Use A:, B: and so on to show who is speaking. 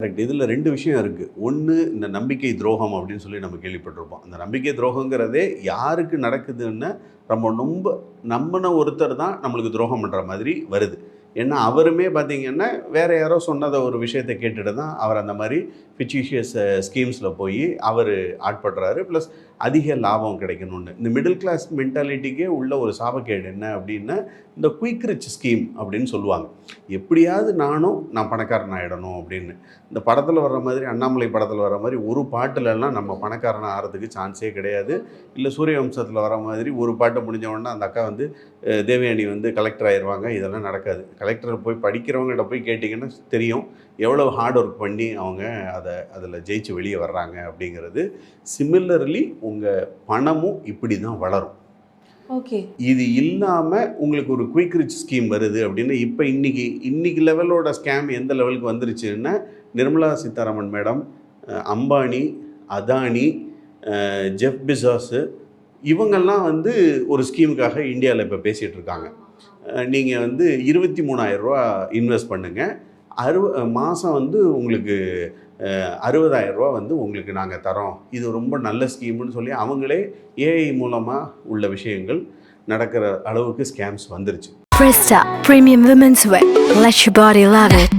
A: Correct. இதில் 2 விஷயம் இருக்குது. ஒன்று, இந்த நம்பிக்கை துரோகம் அப்படின்னு சொல்லி நம்ம கேள்விப்பட்டிருப்போம். அந்த நம்பிக்கை துரோகங்கிறதே யாருக்கு நடக்குதுன்னா, ரொம்ப நம்பின ஒருத்தர் தான் நம்மளுக்கு துரோகம் பண்ணுற மாதிரி வருது. ஏன்னா அவருமே பார்த்தீங்கன்னா வேறு யாரோ சொன்னதை ஒரு விஷயத்தை கேட்டுட்டு தான் அவர் அந்த மாதிரி ஃபிச்சிஷியஸ் ஸ்கீம்ஸில் போய் அவர் ஆட்படுறாரு. ப்ளஸ் அதிக லாபம் கிடைக்கணும்னு இந்த மிடில் கிளாஸ் மென்டாலிட்டிக்கே உள்ள ஒரு சாபக்கேடு என்ன அப்படின்னா, இந்த குயிக் ரிச் ஸ்கீம் அப்படின்னு சொல்லுவாங்க. எப்படியாவது நான் பணக்காரன் ஆகிடணும் அப்படின்னு. இந்த படத்தில் வர்ற மாதிரி, அண்ணாமலை படத்தில் வர்ற மாதிரி ஒரு பாட்டுலலாம் நம்ம பணக்காரன் ஆகிறதுக்கு சான்ஸே கிடையாது. இல்லை சூரியவம்சத்தில் வர மாதிரி ஒரு பாட்டு முடிஞ்ச உடனே அந்த அக்கா வந்து தேவயானி வந்து கலெக்டர் ஆயிடுவாங்க. இதெல்லாம் நடக்காது. கலெக்டர் போய் படிக்கிறவங்ககிட்ட போய் கேட்டிங்கன்னா தெரியும் எவ்வளோ ஹார்ட் ஒர்க் பண்ணி அவங்க அதில் ஜெயிச்சு வெளியே வர்றாங்க அப்படிங்கிறது. சிமிலர்லி உங்கள் பணமும் இப்படி தான் வளரும்.
B: ஓகே.
A: இது இல்லாமல் உங்களுக்கு ஒரு குயிக் ரிச் ஸ்கீம் வருது அப்படின்னா, இப்போ இன்னைக்கு லெவலோட ஸ்கேம் எந்த லெவலுக்கு வந்துருச்சுன்னா, Nirmala Sitharaman madam, Ambani, Adani, Jeff Bezos இவங்கெல்லாம் வந்து ஒரு ஸ்கீமுக்காக இந்தியாவில் இப்போ பேசிகிட்டு இருக்காங்க. நீங்கள் வந்து 23,000 ரூபா இன்வெஸ்ட் பண்ணுங்கள், மாதம் வந்து உங்களுக்கு 60,000 ரூபா வந்து உங்களுக்கு நாங்கள் தரோம், இது ரொம்ப நல்ல ஸ்கீம்னு சொல்லி அவங்களே ஏஐ மூலமாக உள்ள விஷயங்கள் நடக்கிற அளவுக்கு ஸ்கேம்ஸ் வந்துருச்சு.
C: Presta Premium Women's Wear. Let your body love it.